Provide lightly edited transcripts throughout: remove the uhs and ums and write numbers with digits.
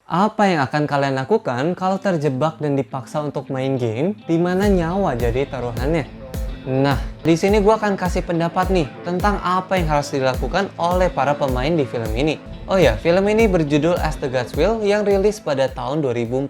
Apa yang akan kalian lakukan kalau terjebak dan dipaksa untuk main game di mana nyawa jadi taruhannya? Nah, di sini gue akan kasih pendapat nih tentang apa yang harus dilakukan oleh para pemain di film ini. Oh ya, film ini berjudul As the Gods Will yang rilis pada tahun 2014.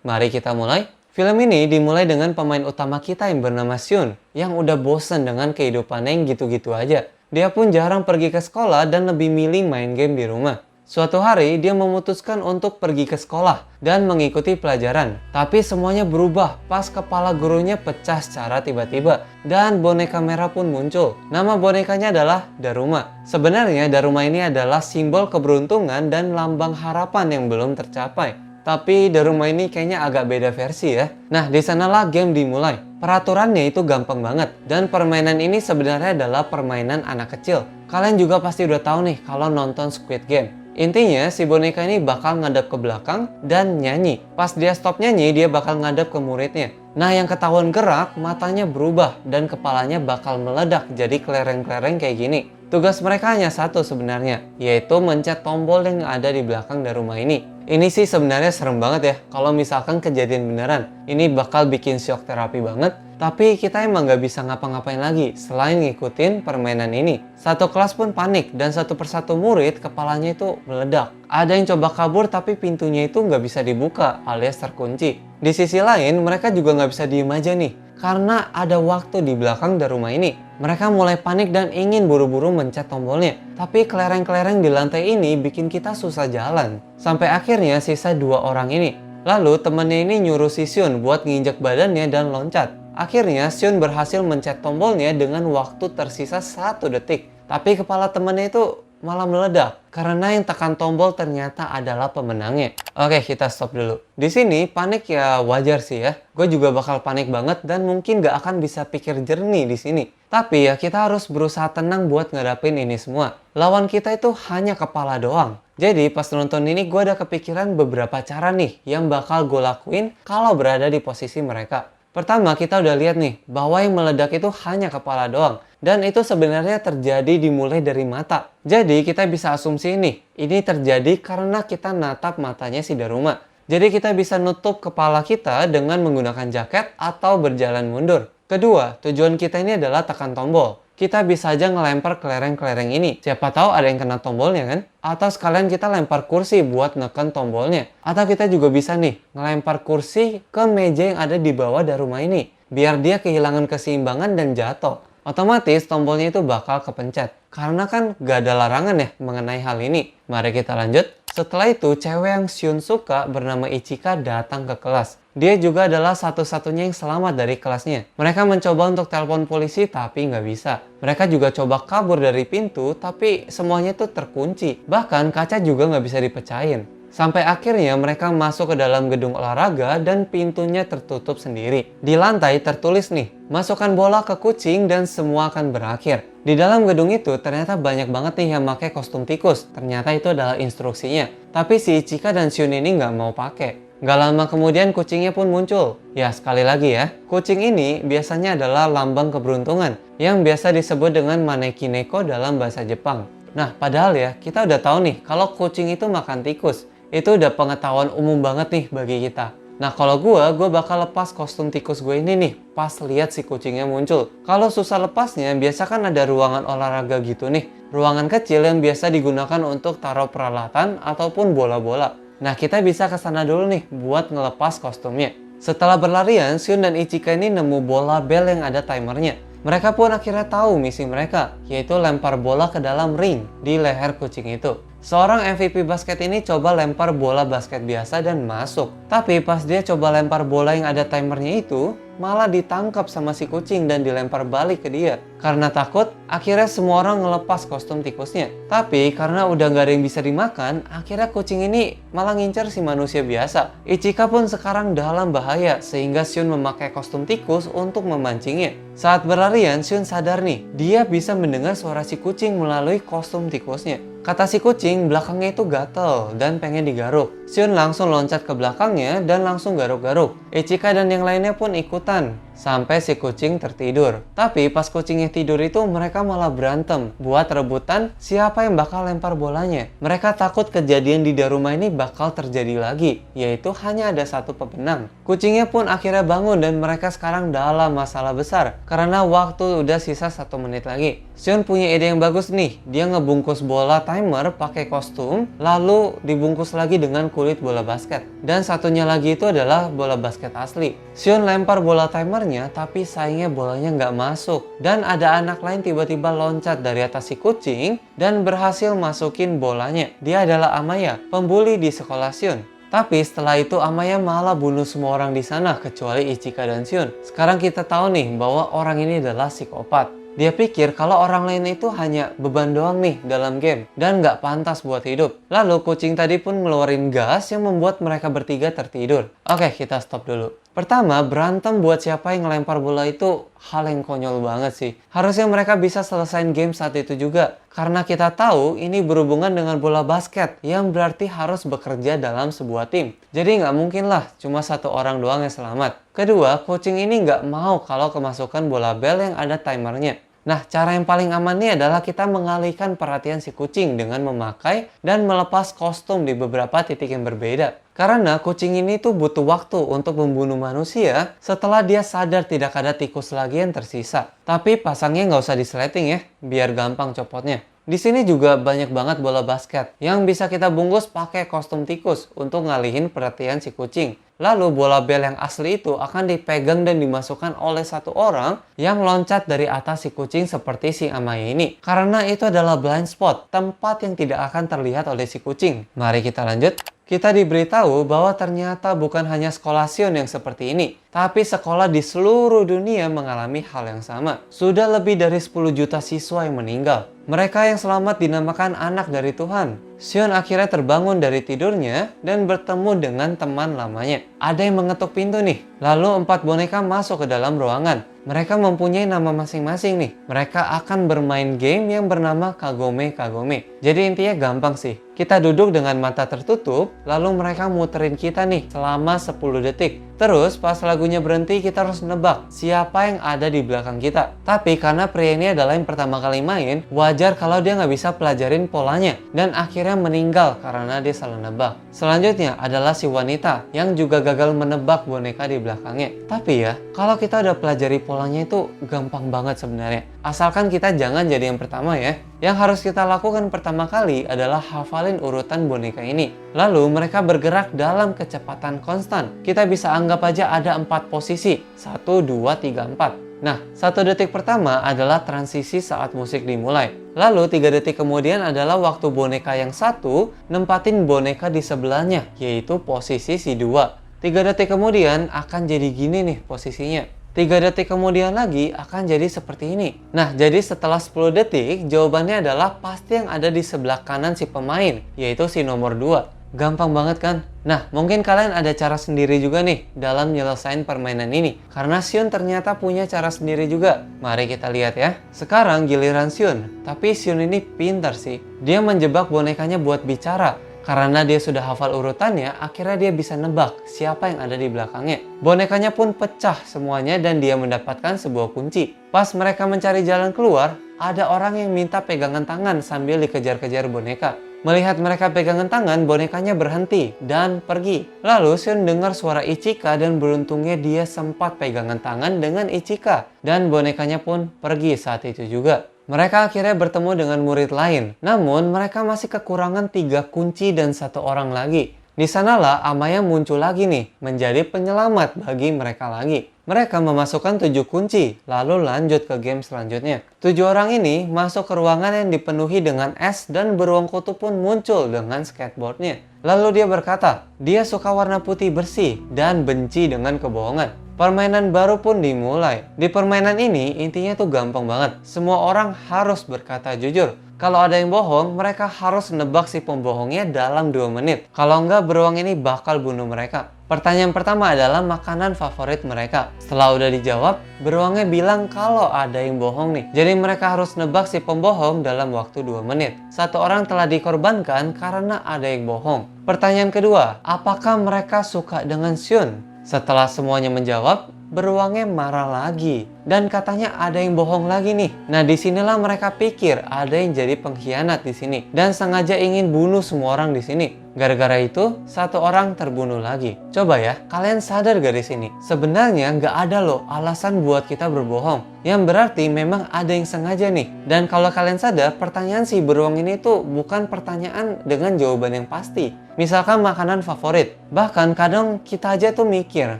Mari kita mulai. Film ini dimulai dengan pemain utama kita yang bernama Sean, yang udah bosen dengan kehidupannya yang gitu-gitu aja. Dia pun jarang pergi ke sekolah dan lebih milih main game di rumah. Suatu hari, dia memutuskan untuk pergi ke sekolah dan mengikuti pelajaran. Tapi semuanya berubah pas kepala gurunya pecah secara tiba-tiba dan boneka merah pun muncul. Nama bonekanya adalah Daruma. Sebenarnya Daruma ini adalah simbol keberuntungan dan lambang harapan yang belum tercapai. Tapi Daruma ini kayaknya agak beda versi ya. Nah, di sanalah game dimulai. Peraturannya itu gampang banget. Dan permainan ini sebenarnya adalah permainan anak kecil. Kalian juga pasti udah tahu nih kalau nonton Squid Game. Intinya si boneka ini bakal ngadep ke belakang dan nyanyi. Pas dia stop nyanyi, dia bakal ngadep ke muridnya. Nah, yang ketahuan gerak, matanya berubah dan kepalanya bakal meledak jadi kelereng-kelereng kayak gini. Tugas mereka hanya satu sebenarnya, yaitu mencet tombol yang ada di belakang Daruma ini. Ini sih sebenarnya serem banget ya, kalau misalkan kejadian beneran. Ini bakal bikin shock terapi banget, tapi kita emang nggak bisa ngapa-ngapain lagi selain ngikutin permainan ini. Satu kelas pun panik dan satu persatu murid kepalanya itu meledak. Ada yang coba kabur tapi pintunya itu nggak bisa dibuka alias terkunci. Di sisi lain mereka juga nggak bisa diem aja nih, karena ada waktu di belakang Daruma ini. Mereka mulai panik dan ingin buru-buru mencet tombolnya. Tapi kelereng-kelereng di lantai ini bikin kita susah jalan. Sampai akhirnya sisa 2 orang ini. Lalu temennya ini nyuruh si Sean buat nginjek badannya dan loncat. Akhirnya Sean berhasil mencet tombolnya dengan waktu tersisa 1 detik. Tapi kepala temennya itu malah meledak karena yang tekan tombol ternyata adalah pemenangnya. Oke, kita stop dulu. Di sini panik ya wajar sih ya. Gue juga bakal panik banget dan mungkin gak akan bisa pikir jernih di sini. Tapi ya kita harus berusaha tenang buat ngadapin ini semua. Lawan kita itu hanya kepala doang. Jadi pas nonton ini gue ada kepikiran beberapa cara nih yang bakal gue lakuin kalau berada di posisi mereka. Pertama, kita udah lihat nih bahwa yang meledak itu hanya kepala doang. Dan itu sebenarnya terjadi dimulai dari mata. Jadi kita bisa asumsi ini terjadi karena kita natap matanya si Daruma. Jadi kita bisa nutup kepala kita dengan menggunakan jaket atau berjalan mundur. Kedua, tujuan kita ini adalah tekan tombol. Kita bisa aja ngelempar kelereng-kelereng ini. Siapa tahu ada yang kena tombolnya kan? Atau sekalian kita lempar kursi buat neken tombolnya. Atau kita juga bisa nih ngelempar kursi ke meja yang ada di bawah Daruma ini. Biar dia kehilangan keseimbangan dan jatuh. Otomatis tombolnya itu bakal kepencet. Karena kan gak ada larangan ya mengenai hal ini. Mari kita lanjut. Setelah itu, cewek yang Sean suka bernama Ichika datang ke kelas. Dia juga adalah satu-satunya yang selamat dari kelasnya. Mereka mencoba untuk telepon polisi tapi nggak bisa. Mereka juga coba kabur dari pintu tapi semuanya itu terkunci. Bahkan kaca juga nggak bisa dipecahin. Sampai akhirnya mereka masuk ke dalam gedung olahraga dan pintunya tertutup sendiri. Di lantai tertulis nih, masukkan bola ke kucing dan semua akan berakhir. Di dalam gedung itu ternyata banyak banget nih yang pakai kostum tikus. Ternyata itu adalah instruksinya. Tapi si Ichika dan Sean ini nggak mau pakai. Gak lama kemudian kucingnya pun muncul. Ya sekali lagi ya, kucing ini biasanya adalah lambang keberuntungan yang biasa disebut dengan manekineko dalam bahasa Jepang. Nah padahal ya kita udah tahu nih kalau kucing itu makan tikus. Itu udah pengetahuan umum banget nih bagi kita. Nah kalau gue bakal lepas kostum tikus gue ini nih pas lihat si kucingnya muncul. Kalau susah lepasnya biasa kan ada ruangan olahraga gitu nih. Ruangan kecil yang biasa digunakan untuk taruh peralatan ataupun bola-bola. Nah kita bisa ke sana dulu nih buat ngelepas kostumnya. Setelah berlarian, Sean dan Ichika ini nemu bola bel yang ada timernya. Mereka pun akhirnya tahu misi mereka, yaitu lempar bola ke dalam ring di leher kucing itu. Seorang MVP basket ini coba lempar bola basket biasa dan masuk. Tapi pas dia coba lempar bola yang ada timernya itu, malah ditangkap sama si kucing dan dilempar balik ke dia. Karena takut, akhirnya semua orang ngelepas kostum tikusnya. Tapi karena udah gak ada yang bisa dimakan, akhirnya kucing ini malah ngincer si manusia biasa. Ichika pun sekarang dalam bahaya, sehingga Sean memakai kostum tikus untuk memancingnya. Saat berlarian, Sean sadar nih, dia bisa mendengar suara si kucing melalui kostum tikusnya. Kata si kucing, belakangnya itu gatel dan pengen digaruk. Sean langsung loncat ke belakangnya dan langsung garuk-garuk. Ichika dan yang lainnya pun ikutan. sampai si kucing tertidur. Tapi pas kucingnya tidur itu mereka malah berantem buat rebutan siapa yang bakal lempar bolanya. Mereka takut kejadian di rumah ini bakal terjadi lagi, yaitu hanya ada satu pemenang. Kucingnya pun akhirnya bangun dan mereka sekarang dalam masalah besar karena waktu udah sisa 1 menit lagi. Sean punya ide yang bagus nih. Dia ngebungkus bola timer pakai kostum, lalu dibungkus lagi dengan kulit bola basket. Dan satunya lagi itu adalah bola basket asli. Sean lempar bola timernya, tapi sayangnya bolanya nggak masuk. Dan ada anak lain tiba-tiba loncat dari atas si kucing dan berhasil masukin bolanya. Dia adalah Amaya, pembuli di sekolah Sean. Tapi setelah itu Amaya malah bunuh semua orang di sana kecuali Ichika dan Sean. Sekarang kita tahu nih bahwa orang ini adalah psikopat. Dia pikir kalau orang lain itu hanya beban doang nih dalam game dan nggak pantas buat hidup. Lalu kucing tadi pun ngeluarin gas yang membuat mereka bertiga tertidur. Oke, kita stop dulu. Pertama, berantem buat siapa yang ngelempar bola itu hal yang konyol banget sih. Harusnya mereka bisa selesain game saat itu juga. Karena kita tahu ini berhubungan dengan bola basket yang berarti harus bekerja dalam sebuah tim. Jadi nggak mungkin lah cuma satu orang doang yang selamat. Kedua, kucing ini nggak mau kalau kemasukan bola bel yang ada timernya. Nah, cara yang paling aman nih adalah kita mengalihkan perhatian si kucing dengan memakai dan melepas kostum di beberapa titik yang berbeda. Karena kucing ini tuh butuh waktu untuk membunuh manusia setelah dia sadar tidak ada tikus lagi yang tersisa. Tapi pasangnya nggak usah disleting ya, biar gampang copotnya. Di sini juga banyak banget bola basket yang bisa kita bungkus pakai kostum tikus untuk ngalihin perhatian si kucing. Lalu bola bel yang asli itu akan dipegang dan dimasukkan oleh satu orang yang loncat dari atas si kucing seperti si Amaya ini. Karena itu adalah blind spot, tempat yang tidak akan terlihat oleh si kucing. Mari kita lanjut. Kita diberitahu bahwa ternyata bukan hanya sekolah Sean yang seperti ini, tapi sekolah di seluruh dunia mengalami hal yang sama. Sudah lebih dari 10 juta siswa yang meninggal. Mereka yang selamat dinamakan anak dari Tuhan. Sean akhirnya terbangun dari tidurnya dan bertemu dengan teman lamanya. Ada yang mengetuk pintu nih. Lalu 4 boneka masuk ke dalam ruangan. Mereka mempunyai nama masing-masing nih. Mereka akan bermain game yang bernama Kagome Kagome. Jadi intinya gampang sih. Kita duduk dengan mata tertutup, lalu mereka muterin kita nih selama 10 detik. Terus pas lagunya berhenti kita harus nebak siapa yang ada di belakang kita. Tapi karena pria ini adalah yang pertama kali main, wajar kalau dia nggak bisa pelajarin polanya. Dan akhirnya meninggal karena dia salah nebak. Selanjutnya adalah si wanita yang juga gagal menebak boneka di belakangnya. Tapi ya, kalau kita udah pelajari polanya itu gampang banget sebenarnya. Asalkan kita jangan jadi yang pertama ya. Yang harus kita lakukan pertama kali adalah hafalin urutan boneka ini. Lalu mereka bergerak dalam kecepatan konstan. Kita bisa anggap aja ada 4 posisi. 1, 2, 3, 4. Nah, 1 detik pertama adalah transisi saat musik dimulai. Lalu 3 detik kemudian adalah waktu boneka yang satu nempatin boneka di sebelahnya, yaitu posisi si 2. 3 detik kemudian akan jadi gini nih posisinya. 3 detik kemudian lagi akan jadi seperti ini. Nah, jadi setelah 10 detik, jawabannya adalah pasti yang ada di sebelah kanan si pemain, yaitu si nomor 2. Gampang banget kan? Nah, mungkin kalian ada cara sendiri juga nih dalam nyelesain permainan ini. Karena Sean ternyata punya cara sendiri juga. Mari kita lihat ya. Sekarang giliran Sean. Tapi Sean ini pintar sih. Dia menjebak bonekanya buat bicara. Karena dia sudah hafal urutannya, akhirnya dia bisa nebak siapa yang ada di belakangnya. Bonekanya pun pecah semuanya dan dia mendapatkan sebuah kunci. Pas mereka mencari jalan keluar, ada orang yang minta pegangan tangan sambil dikejar-kejar boneka. Melihat mereka pegangan tangan, bonekanya berhenti dan pergi. Lalu Sean dengar suara Ichika dan beruntungnya dia sempat pegangan tangan dengan Ichika. Dan bonekanya pun pergi saat itu juga. Mereka akhirnya bertemu dengan murid lain. Namun mereka masih kekurangan 3 kunci dan 1 orang lagi. Di sanalah Amaya muncul lagi nih, menjadi penyelamat bagi mereka lagi. Mereka memasukkan 7 kunci, lalu lanjut ke game selanjutnya. 7 orang ini masuk ke ruangan yang dipenuhi dengan es dan beruang kutu pun muncul dengan skateboardnya. Lalu dia berkata, dia suka warna putih bersih dan benci dengan kebohongan. Permainan baru pun dimulai. Di permainan ini intinya tuh gampang banget. Semua orang harus berkata jujur. Kalau ada yang bohong, mereka harus nebak si pembohongnya dalam 2 menit. Kalau enggak, beruang ini bakal bunuh mereka. Pertanyaan pertama adalah makanan favorit mereka. Setelah udah dijawab, beruangnya bilang kalau ada yang bohong nih. Jadi mereka harus nebak si pembohong dalam waktu 2 menit. 1 orang telah dikorbankan karena ada yang bohong. Pertanyaan kedua, apakah mereka suka dengan Sean? Setelah semuanya menjawab, beruangnya marah lagi. Dan katanya ada yang bohong lagi nih. Nah, disinilah mereka pikir ada yang jadi pengkhianat di sini dan sengaja ingin bunuh semua orang di sini. Gara-gara itu, satu orang terbunuh lagi. Coba ya, kalian sadar gak di sini? Sebenarnya nggak ada loh alasan buat kita berbohong. Yang berarti memang ada yang sengaja nih. Dan kalau kalian sadar, pertanyaan si beruang ini tuh bukan pertanyaan dengan jawaban yang pasti. Misalkan makanan favorit. Bahkan kadang kita aja tuh mikir,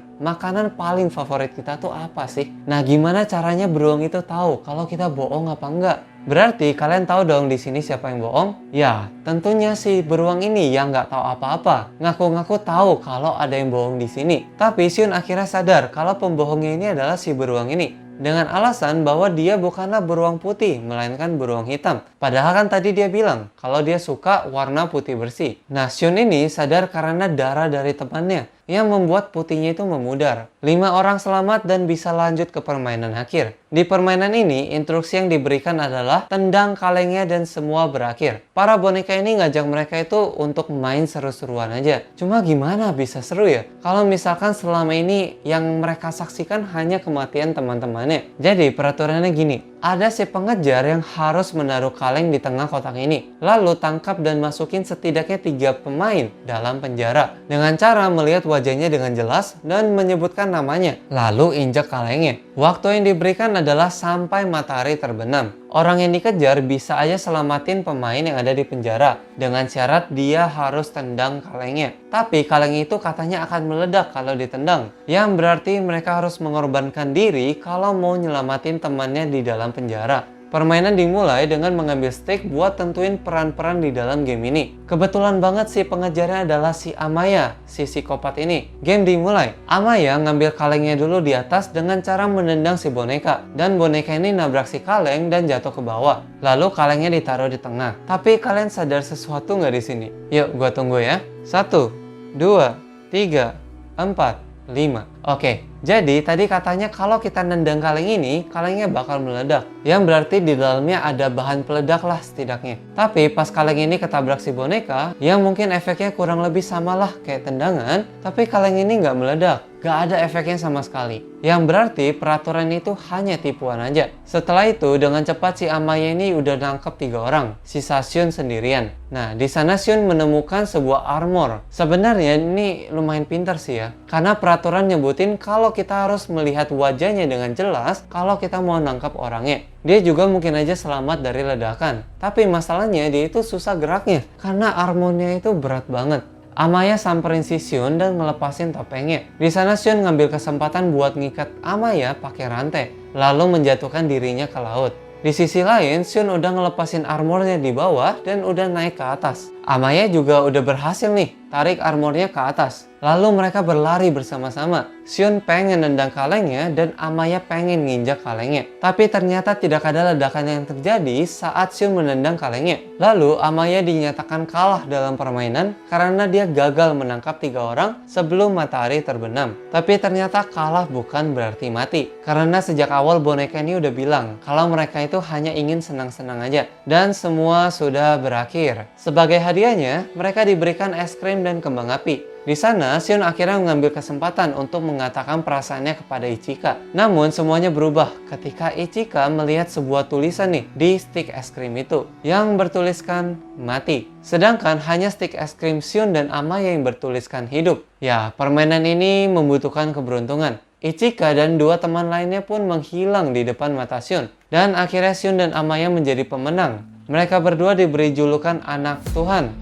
makanan paling favorit kita tuh apa sih? Nah, gimana caranya beruang itu tahu kalau kita bohong apa enggak? Berarti kalian tahu dong di sini siapa yang bohong? Ya, tentunya si beruang ini yang nggak tahu apa-apa. Ngaku-ngaku tahu kalau ada yang bohong di sini. Tapi Shun akhirnya sadar kalau pembohongnya ini adalah si beruang ini. Dengan alasan bahwa dia bukanlah beruang putih, melainkan beruang hitam. Padahal kan tadi dia bilang kalau dia suka warna putih bersih. Nah, Shun ini sadar karena darah dari temannya yang membuat putihnya itu memudar. 5 orang selamat dan bisa lanjut ke permainan akhir. Di permainan ini, instruksi yang diberikan adalah tendang kalengnya dan semua berakhir. Para boneka ini ngajak mereka itu untuk main seru-seruan aja. Cuma gimana bisa seru ya? Kalau misalkan selama ini yang mereka saksikan hanya kematian teman-temannya. Jadi peraturannya gini. Ada si pengejar yang harus menaruh kaleng di tengah kotak ini. Lalu tangkap dan masukin setidaknya 3 pemain dalam penjara. Dengan cara melihat wajahnya dengan jelas dan menyebutkan namanya. Lalu injak kalengnya. Waktu yang diberikan adalah sampai matahari terbenam. Orang yang dikejar bisa aja selamatin pemain yang ada di penjara. Dengan syarat dia harus tendang kalengnya. Tapi kaleng itu katanya akan meledak kalau ditendang. Yang berarti mereka harus mengorbankan diri kalau mau nyelamatin temannya di dalam penjara. Permainan dimulai dengan mengambil stick buat tentuin peran-peran di dalam game ini. Kebetulan banget si pengejarnya adalah si Amaya, si psikopat ini. Game dimulai. Amaya ngambil kalengnya dulu di atas dengan cara menendang si boneka. Dan boneka ini nabrak si kaleng dan jatuh ke bawah. Lalu kalengnya ditaruh di tengah. Tapi kalian sadar sesuatu nggak di sini? Yuk, gua tunggu ya. 1, 2, 3, 4, 5. Oke, jadi tadi katanya kalau kita nendang kaleng ini, kalengnya bakal meledak. Yang berarti di dalamnya ada bahan peledak lah setidaknya. Tapi pas kaleng ini ketabrak si boneka, yang mungkin efeknya kurang lebih sama lah kayak tendangan, tapi kaleng ini nggak meledak. Gak ada efeknya sama sekali. Yang berarti peraturan itu hanya tipuan aja. Setelah itu dengan cepat si Amaya ini udah nangkep 3 orang. Sisa Shun sendirian. Nah, di sana Shun menemukan sebuah armor. Sebenarnya ini lumayan pintar sih ya. Karena peraturan nyebutin kalau kita harus melihat wajahnya dengan jelas kalau kita mau nangkap orangnya. Dia juga mungkin aja selamat dari ledakan. Tapi masalahnya dia itu susah geraknya. Karena armornya itu berat banget. Amaya samperin si Shun dan ngelepasin topengnya. Di sana Shun ngambil kesempatan buat ngikat Amaya pakai rantai, lalu menjatuhkan dirinya ke laut. Di sisi lain, Shun udah ngelepasin armornya di bawah dan udah naik ke atas. Amaya juga udah berhasil nih tarik armornya ke atas. Lalu mereka berlari bersama-sama. Shun pengen nendang kalengnya dan Amaya pengen nginjak kalengnya. Tapi ternyata tidak ada ledakan yang terjadi saat Shun menendang kalengnya. Lalu Amaya dinyatakan kalah dalam permainan karena dia gagal menangkap 3 orang sebelum matahari terbenam. Tapi ternyata kalah bukan berarti mati. Karena sejak awal boneka ini udah bilang kalau mereka itu hanya ingin senang-senang aja. Dan semua sudah berakhir. Sebagai hadiahnya, mereka diberikan es krim dan kembang api. Di sana, Shun akhirnya mengambil kesempatan untuk mengatakan perasaannya kepada Ichika. Namun, semuanya berubah ketika Ichika melihat sebuah tulisan nih di stick es krim itu yang bertuliskan mati. Sedangkan hanya stick es krim Shun dan Amaya yang bertuliskan hidup. Ya, permainan ini membutuhkan keberuntungan. Ichika dan 2 teman lainnya pun menghilang di depan mata Shun. Dan akhirnya Shun dan Amaya menjadi pemenang. Mereka berdua diberi julukan anak Tuhan.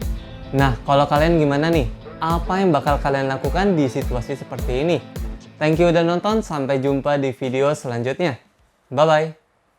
Nah, kalau kalian gimana nih? Apa yang bakal kalian lakukan di situasi seperti ini? Thank you udah nonton, sampai jumpa di video selanjutnya. Bye-bye!